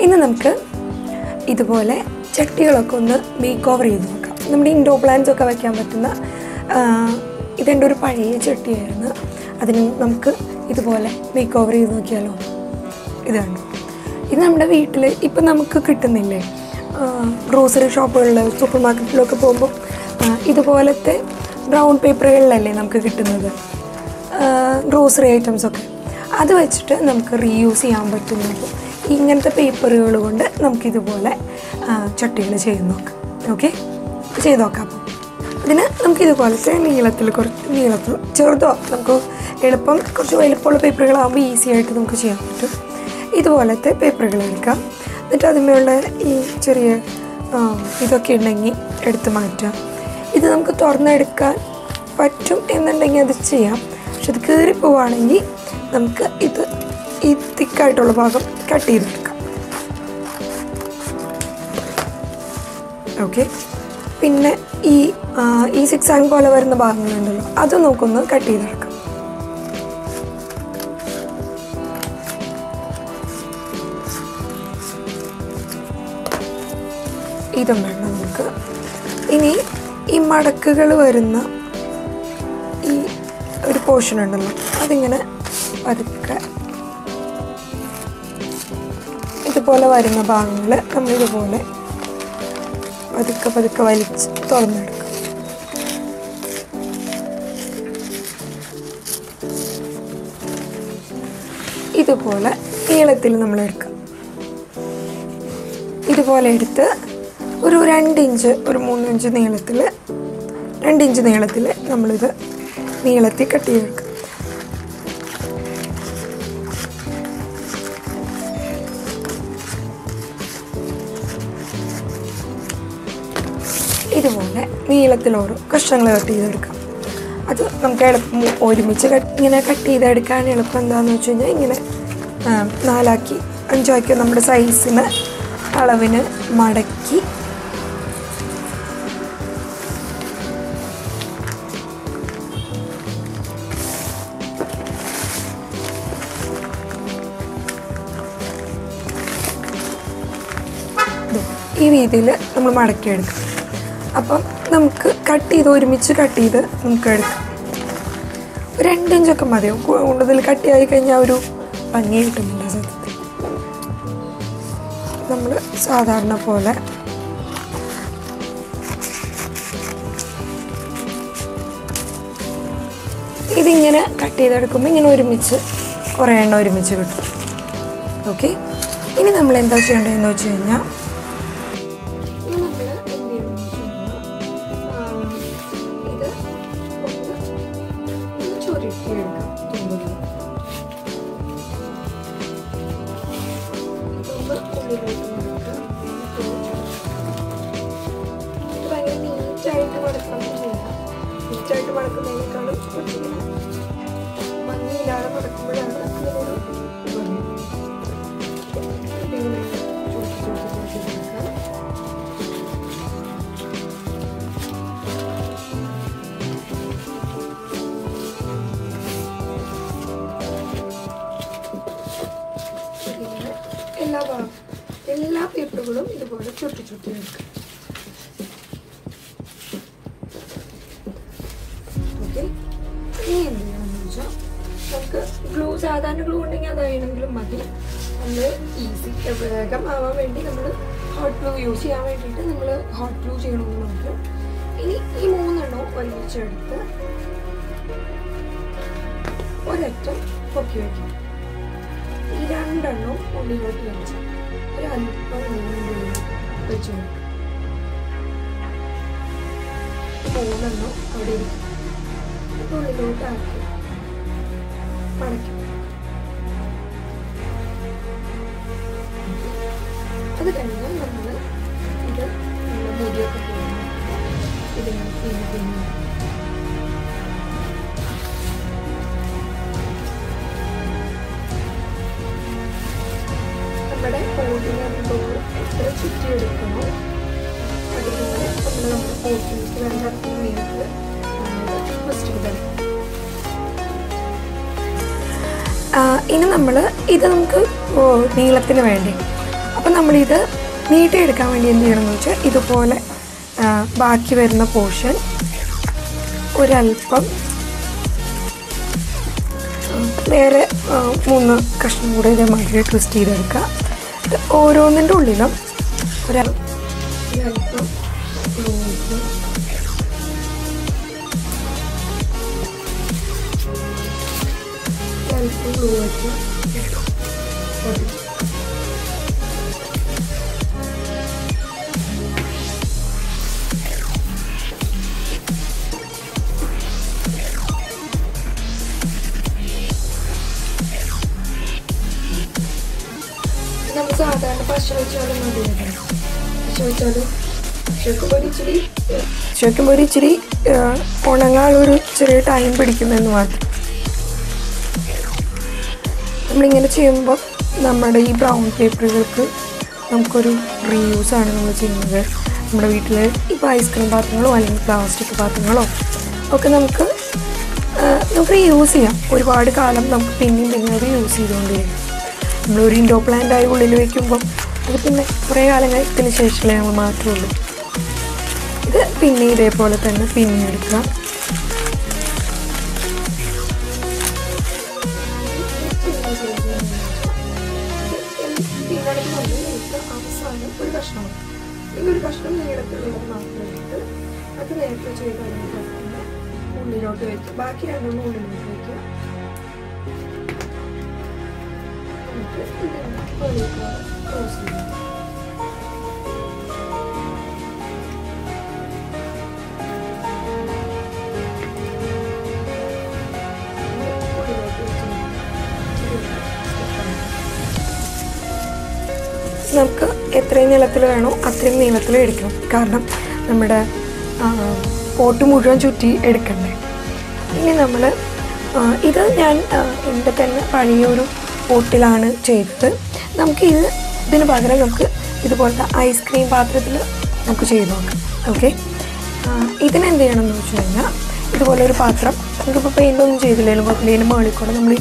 ഇന്ന് നമുക്ക് ഇതുപോലെ ചട്ടികളൊക്കെ ഒന്ന് മേക്ക് ഓവർ ചെയ്ത് നോക്കാം. നമ്മുടെ ഇൻഡോർ പ്ലാന്റ്സ് ഒക്കെ വയ്ക്കാൻ പറ്റുന്ന ഇതെൻ്റെ ഒരു പഴയ ചട്ടിയായിരുന്നു. അതിന് നമുക്ക് ഇതുപോലെ മേക്ക് ഓവർ ചെയ്ത് നോക്കിയാലോ? ഇതാണ്. ഇത് നമ്മുടെ വീട്ടിൽ ഇപ്പം നമുക്ക് കിട്ടുന്നില്ലേ, ഗ്രോസറി ഷോപ്പുകളിൽ സൂപ്പർ മാർക്കറ്റിലൊക്കെ പോകുമ്പോൾ ഇതുപോലത്തെ ബ്രൗൺ പേപ്പറുകളിലല്ലേ നമുക്ക് കിട്ടുന്നത് ഗ്രോസറി ഐറ്റംസൊക്കെ. അത് വെച്ചിട്ട് നമുക്ക് റീയൂസ് ചെയ്യാൻ പറ്റുന്നത് ഇങ്ങനത്തെ പേപ്പറുകൾ കൊണ്ട് നമുക്കിതുപോലെ ചട്ടികൾ ചെയ്ത് നോക്കാം. ഓക്കെ, ചെയ്ത് നോക്കാം. അപ്പോൾ ഇതിന് നമുക്കിതുപോലത്തെ നീളത്തിൽ ചെറുതോ നമുക്ക് എളുപ്പം കുറച്ച് വലുപ്പമുള്ള പേപ്പറുകളാകുമ്പോൾ ഈസി ആയിട്ട് നമുക്ക് ചെയ്യാൻ പറ്റും. ഇതുപോലത്തെ പേപ്പറുകൾ എടുക്കാം. എന്നിട്ട് അതിനുള്ള ഈ ചെറിയ ഇതൊക്കെ ഉണ്ടെങ്കിൽ എടുത്ത് മാറ്റാം. ഇത് നമുക്ക് തുറന്നെടുക്കാൻ പറ്റും എന്നുണ്ടെങ്കിൽ അത് ചെയ്യാം. പക്ഷെ അത് കീറിപ്പോവുകയാണെങ്കിൽ നമുക്ക് ഈ തിക്കായിട്ടുള്ള ഭാഗം കട്ട് ചെയ്തെടുക്കാം. ഓക്കെ, പിന്നെ ഈ സിക്സാങ് പോലെ വരുന്ന ഭാഗങ്ങളുണ്ടല്ലോ, അത് നമുക്കൊന്ന് കട്ട് ചെയ്തെടുക്കാം. ഇതും വേണം നമുക്ക്. ഇനി ഈ മടക്കുകൾ വരുന്ന ഈ ഒരു പോർഷൻ ഉണ്ടല്ലോ, അതിങ്ങനെ പതുക്കെ ഇതുപോലെ വരുന്ന ഭാഗങ്ങൾ നമ്മളിതുപോലെ പതുക്കെ വലിച്ച് തുറന്നെടുക്കും. ഇതുപോലെ നീളത്തിൽ നമ്മളെടുക്കും. ഇതുപോലെ എടുത്ത് ഒരു 2 ഇഞ്ച് ഒരു 3 ഇഞ്ച് നീളത്തിൽ 2 ഇഞ്ച് നീളത്തിൽ നമ്മളിത് നീളത്തിൽ കട്ട് ചെയ്തെടുക്കും. ഇതുപോലെ നീളത്തിൽ ഓരോ കഷ്ണങ്ങൾ കട്ട് ചെയ്തെടുക്കാം. അത് നമുക്ക് എളുപ്പം ഒരുമിച്ച് ഇങ്ങനെ കട്ട് ചെയ്തെടുക്കാൻ എളുപ്പം എന്താണെന്ന് വെച്ച് കഴിഞ്ഞാൽ ഇങ്ങനെ 4 5 നമ്മുടെ സൈസിന് അളവിന് മടക്കി ഈ രീതിയിൽ നമ്മൾ മടക്കിയെടുക്കാം. അപ്പം നമുക്ക് ഒരുമിച്ച് കട്ട് ചെയ്ത് നമുക്ക് എടുക്കാം. 2 ഇഞ്ചൊക്കെ മതിയോ? കൂടുതൽ കട്ടിയായി കഴിഞ്ഞാൽ ഒരു ഭംഗി കിട്ടുന്നില്ല സത്യത്തിൽ. നമ്മൾ സാധാരണ പോലെ ഇതിങ്ങനെ കട്ട് ചെയ്തെടുക്കുമ്പോൾ ഇങ്ങനെ ഒരുമിച്ച് കുറേ എണ്ണം ഒരുമിച്ച് കിട്ടും. ഓക്കെ, ഇനി നമ്മൾ എന്താ ചെയ്യേണ്ടതെന്ന് വെച്ച് കഴിഞ്ഞാൽ ഭയങ്കര നീറ്റായിട്ട് മടക്കുന്നതിനേക്കാളും കുറച്ചിങ്ങനെ ഭംഗിയില്ലാതെ മടക്കുമ്പോഴാണ് അതിനൊരു എല്ലാ പേപ്പറുകളും ഇതുപോലെ ചുട്ടി വെക്കുക. ഓക്കെ, ഇനി എന്ത് ചെയ്യണമെന്ന് വെച്ചാൽ നമുക്ക് സാധാരണ ഗ്ലൂ ഉണ്ടെങ്കിൽ അതാണെങ്കിലും മതി. നമ്മൾ ഈസി വേഗം ആവാൻ വേണ്ടി നമ്മൾ ഹോട്ട് ഗ്ലൂ യൂസ് ചെയ്യാൻ വേണ്ടിയിട്ട് നമ്മൾ ഹോട്ട് ഗ്ലൂ ചെയ്യണമെന്ന് നോക്കും. ഇനി ഈ 3 എണ്ണവും വലിച്ചെടുത്ത് ഒരറ്റം പൊക്കി വയ്ക്കും. ഈ 2 എണ്ണവും ഉള്ളിലോട്ട് വെച്ച് ഒരല്പം വെച്ച് കൊടുക്കും. 3 എണ്ണം അവിടെ ഇരിക്കും. ഉള്ളിലോട്ട് ആക്കി മടക്കും. അത് കഴിഞ്ഞാൽ നമ്മൾ ഇത് മുടിയൊക്കെ പോകുന്നു. ഇതിങ്ങനെ പിന്നെ നമ്മുടെ പോട്ടിനോ എത്ര ചുറ്റിയെടുക്കണോ അതുപോലെ നമ്മുടെ പോട്ടിലേക്ക് വേണ്ട നീളത്തിൽ ഫസ്റ്റ് ഇതെടുക്കും. ഇനി നമ്മൾ ഇത് നമുക്ക് നീളത്തിന് വേണ്ടി അപ്പോൾ നമ്മളിത് നീട്ടിയെടുക്കാൻ വേണ്ടി എന്ത് ചെയ്യണമെന്ന് വെച്ചാൽ ഇതുപോലെ ബാക്കി വരുന്ന പോർഷൻ ഒരല്പം നേരെ 3 കഷ്ണം കൂടെ ഇതേമാതിരി ട്വിസ്റ്റ് ചെയ്തെടുക്കുക. ഓരോന്നിൻ്റെ ഉള്ളിലും ഒരല്പം glue വെച്ച് നമുക്ക് സാധാരണ പശ വെച്ചാലും മതി. പശ വെച്ചാലും ശരിക്കും ഇച്ചിരി ഉണങ്ങാനൊരു ചെറിയ ടൈം പിടിക്കുമെന്ന് മാത്രം. നമ്മളിങ്ങനെ ചെയ്യുമ്പോൾ നമ്മുടെ ഈ ബ്രൗൺ പേപ്പറുകൾക്ക് നമുക്കൊരു റീയൂസാണ് നമ്മൾ ചെയ്യുന്നത്. നമ്മുടെ വീട്ടിൽ ഇപ്പോൾ ഐസ്ക്രീം പാത്രങ്ങളോ അല്ലെങ്കിൽ പ്ലാസ്റ്റിക് പാത്രങ്ങളോ ഒക്കെ നമുക്ക് യൂസ് ചെയ്യാം. ഒരുപാട് കാലം നമുക്ക് പിന്നെയും അത് യൂസ് ചെയ്തുകൊണ്ടിരിക്കും. നമ്മളൊരു ഇൻഡോർ പ്ലാന്റായി ഉള്ളിൽ വയ്ക്കുമ്പോൾ അത് പിന്നെ കുറേ കാലത്തിന് ശേഷമേ നമ്മൾ മാറ്റുള്ളൂ. ഇത് പിന്നെ ഇതേപോലെ തന്നെ പിന്നെ എടുക്കുക. അവസാനം ഒരു കഷ്ണം ഇതൊരു കഷ്ണം നീളത്തിലുള്ളത് മാത്രം എടുത്ത് അത് നേരത്തെ ചെയ്ത് ഉള്ളിലോട്ട് വയ്ക്കുക. ബാക്കി രണ്ടെണ്ണം ഉള്ളിലോട്ട് വയ്ക്കുക. ക്ലോസ് ചെയ്യുക. നമുക്ക് എത്രയും നീളത്തിൽ വേണോ അത്രയും നീളത്തിൽ എടുക്കണം. കാരണം നമ്മുടെ പോട്ട് മുഴുവൻ ചുറ്റി എടുക്കണ്ടേ. ഇനി നമ്മൾ ഇത് ഞാൻ എൻ്റെ തന്നെ പഴയൊരു പോട്ടിലാണ് ചെയ്തത്. ഇതിന് പകരം നമുക്ക് ഇതുപോലത്തെ ഐസ്ക്രീം പാത്രത്തിൽ നമുക്ക് ചെയ്ത് നോക്കാം. ഓക്കെ, ഇതിനെന്ത് ചെയ്യണമെന്ന് വെച്ച് കഴിഞ്ഞാൽ ഇതുപോലെ ഒരു പാത്രം നമുക്കിപ്പോൾ പെയിൻ്റൊന്നും ചെയ്തില്ലെങ്കിലും കുഴപ്പമില്ല. മുകളിൽ കൂടെ നമ്മൾ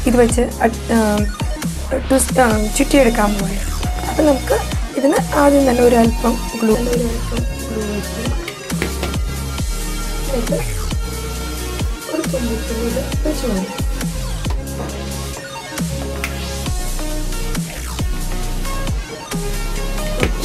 ഇത് വെച്ച് ചുറ്റിയെടുക്കാൻ പോയത്. അപ്പോൾ നമുക്ക് ഇതിന് ആദ്യം തന്നെ ഒരല്പം ഗ്ലൂ വെച്ച് എന്നിട്ട് ഒരു തുമ്പിക്കുന്നത് വെച്ച് കൊടുക്കും.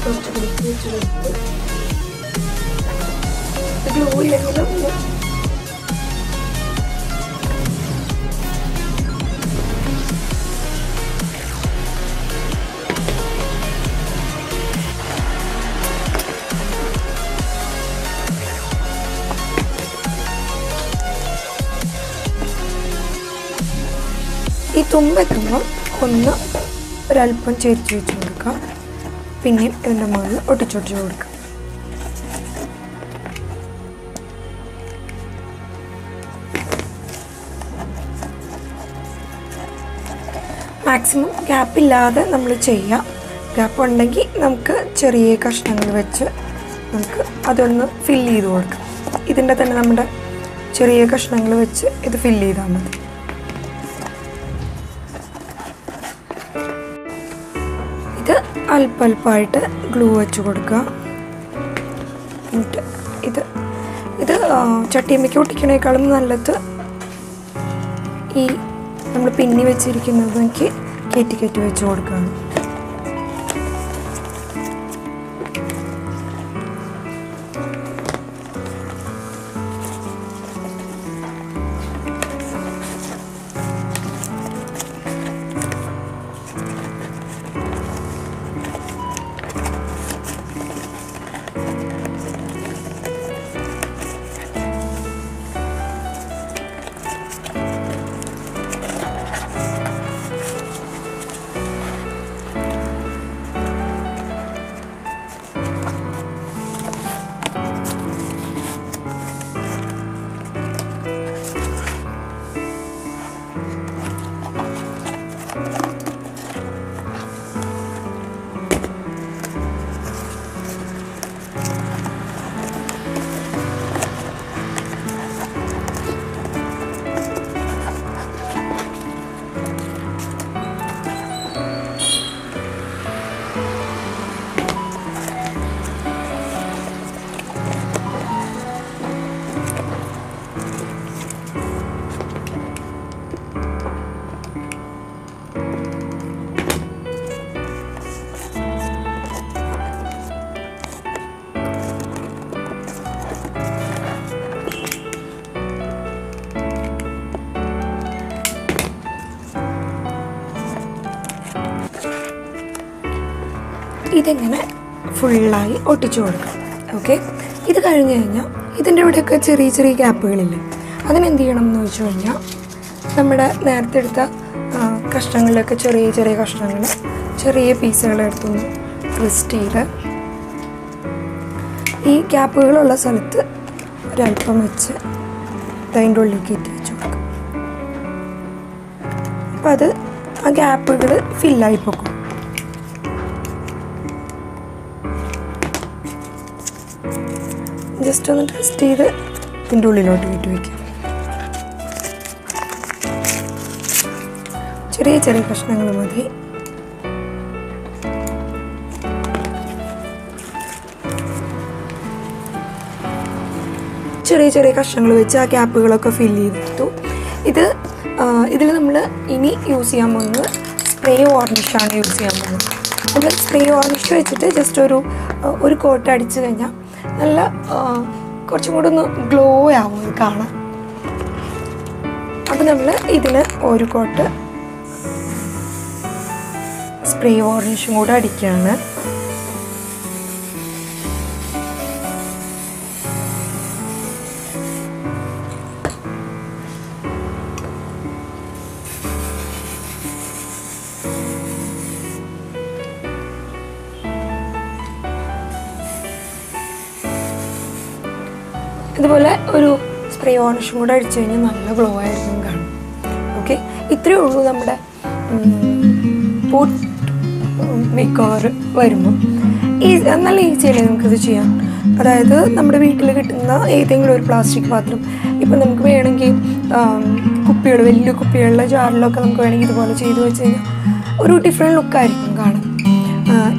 കുറച്ച് വെച്ച് കൊടുത്ത് ഗ്ലൂ ഇല്ലെങ്കിലും ഈ തുമ്പെത്തുമ്പോൾ ഒന്ന് ഒരല്പം ചേർച്ച് വെച്ച് കൊടുക്കുക. പിന്നെയും ഇതിൻ്റെ മുകളിൽ ഒട്ടിച്ചൊട്ടിച്ച് കൊടുക്കുക. മാക്സിമം ഗ്യാപ്പില്ലാതെ നമ്മൾ ചെയ്യുക. ഗ്യാപ്പ് ഉണ്ടെങ്കിൽ നമുക്ക് ചെറിയ കഷ്ണങ്ങൾ വെച്ച് നമുക്ക് അതൊന്ന് ഫില്ല് ചെയ്ത് കൊടുക്കാം. ഇതിൻ്റെ തന്നെ നമ്മുടെ ചെറിയ കഷ്ണങ്ങൾ വെച്ച് ഇത് ഫില്ല് ചെയ്താൽ മതി. ഇത് അല്പമായിട്ട് ഗ്ലൂ വെച്ച് കൊടുക്കുക. എന്നിട്ട് ഇത് ചട്ടിയമ്മയ്ക്ക് ഒട്ടിക്കണേക്കാളും നല്ലത് ഈ നമ്മൾ പിന്നി വെച്ചിരിക്കുന്നതെനിക്ക് കയറ്റി വെച്ച് കൊടുക്കുകയാണ്. ഇതിങ്ങനെ ഫുള്ളായി ഒട്ടിച്ചു കൊടുക്കാം. ഓക്കെ, ഇത് കഴിഞ്ഞ് കഴിഞ്ഞാൽ ഇതിൻ്റെ ഇവിടെയൊക്കെ ചെറിയ ചെറിയ ഗ്യാപ്പുകളില്ലേ, അതിനെന്ത് ചെയ്യണം എന്ന് വെച്ച് കഴിഞ്ഞാൽ നമ്മുടെ നേരത്തെ എടുത്ത കഷ്ണങ്ങളിലൊക്കെ ചെറിയ ചെറിയ കഷ്ണങ്ങൾ, ചെറിയ പീസുകളെടുത്തൊന്ന് ട്വിസ്റ്റ് ചെയ്ത് ഈ ഗ്യാപ്പുകളുള്ള സ്ഥലത്ത് ഒരല്പം വെച്ച് അതിൻ്റെ ഉള്ളിലേക്ക് ഇട്ട് വെച്ച് കൊടുക്കും. അപ്പം അത് ആ ഗ്യാപ്പുകൾ ഫില്ലായി പോകും. ജസ്റ്റ് ഒന്ന് ട്വിസ്റ്റ് ചെയ്ത് ഇതിൻ്റെ ഉള്ളിലോട്ട് ഇട്ട് വയ്ക്കും. ചെറിയ ചെറിയ കഷ്ണങ്ങൾ മതി. ചെറിയ ചെറിയ കഷ്ണങ്ങൾ വെച്ച് ആ ഗ്യാപ്പുകളൊക്കെ ഫില്ല് ചെയ്തെടുത്തു. ഇതിൽ നമ്മൾ ഇനി യൂസ് ചെയ്യാൻ പോകുന്നത് സ്പ്രേ വാർണിഷാണ് യൂസ് ചെയ്യാൻ പോകുന്നത്. നമ്മൾ സ്പ്രേ വാർണിഷ് വെച്ചിട്ട് ജസ്റ്റ് ഒരു കോട്ട് അടിച്ചു കഴിഞ്ഞാൽ നല്ല കുറച്ചും കൂടെ ഒന്ന് ഗ്ലോ ആവും കാണാൻ. അപ്പോൾ നമ്മൾ ഇതിന് ഒരു കോട്ട് സ്പ്രേ വാർണിഷും കൂടെ അടിക്കുകയാണ്. ഇതുപോലെ ഒരു സ്പ്രേ വാർണിഷും കൂടെ അടിച്ചു കഴിഞ്ഞാൽ നല്ല ഗ്ലോ ആയിരിക്കും കാണും. ഓക്കെ, ഇത്രയേ ഉള്ളൂ നമ്മുടെ പോട്ട് മേക്ക് ഓവർ വരുമ്പോൾ. നല്ല ഈസിയല്ലേ നമുക്കിത് ചെയ്യാം. അതായത് നമ്മുടെ വീട്ടിൽ കിട്ടുന്ന ഏതെങ്കിലും ഒരു പ്ലാസ്റ്റിക് പാത്രം, ഇപ്പം നമുക്ക് വേണമെങ്കിൽ കുപ്പികൾ, വലിയ കുപ്പികളിലെ ജാറിലൊക്കെ നമുക്ക് വേണമെങ്കിൽ ഇതുപോലെ ചെയ്ത് വെച്ച് കഴിഞ്ഞാൽ ഒരു ഡിഫറെൻറ്റ് ലുക്കായിരിക്കും കാണാം.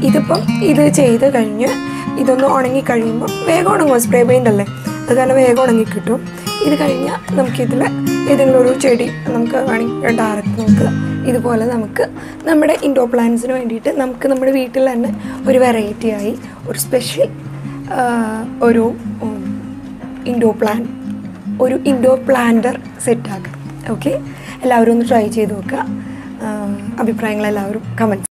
ഇതിപ്പം ഇത് ചെയ്ത് കഴിഞ്ഞ് ഇതൊന്ന് ഉണങ്ങി കഴിയുമ്പോൾ വേഗം ഉണങ്ങും. സ്പ്രേ പെയിൻ്റ് അല്ലേ, അത് കാരണം വേഗം ഉണങ്ങി കിട്ടും. ഇത് കഴിഞ്ഞാൽ നമുക്കിതിൽ ഏതെങ്കിലും ഒരു ചെടി നമുക്ക് വേണമെങ്കിൽ ഡയറക്റ്റ് നമുക്ക് ഇതുപോലെ നമുക്ക് നമ്മുടെ ഇൻഡോർ പ്ലാന്റ്സിന് വേണ്ടിയിട്ട് നമുക്ക് നമ്മുടെ വീട്ടിൽ തന്നെ ഒരു വെറൈറ്റി ആയി ഒരു സ്പെഷ്യൽ ഒരു ഇൻഡോർ പ്ലാന്റർ സെറ്റാക്കാം. ഓക്കെ, എല്ലാവരും ഒന്ന് ട്രൈ ചെയ്ത് നോക്കുക. അഭിപ്രായങ്ങൾ എല്ലാവരും കമൻറ്റ്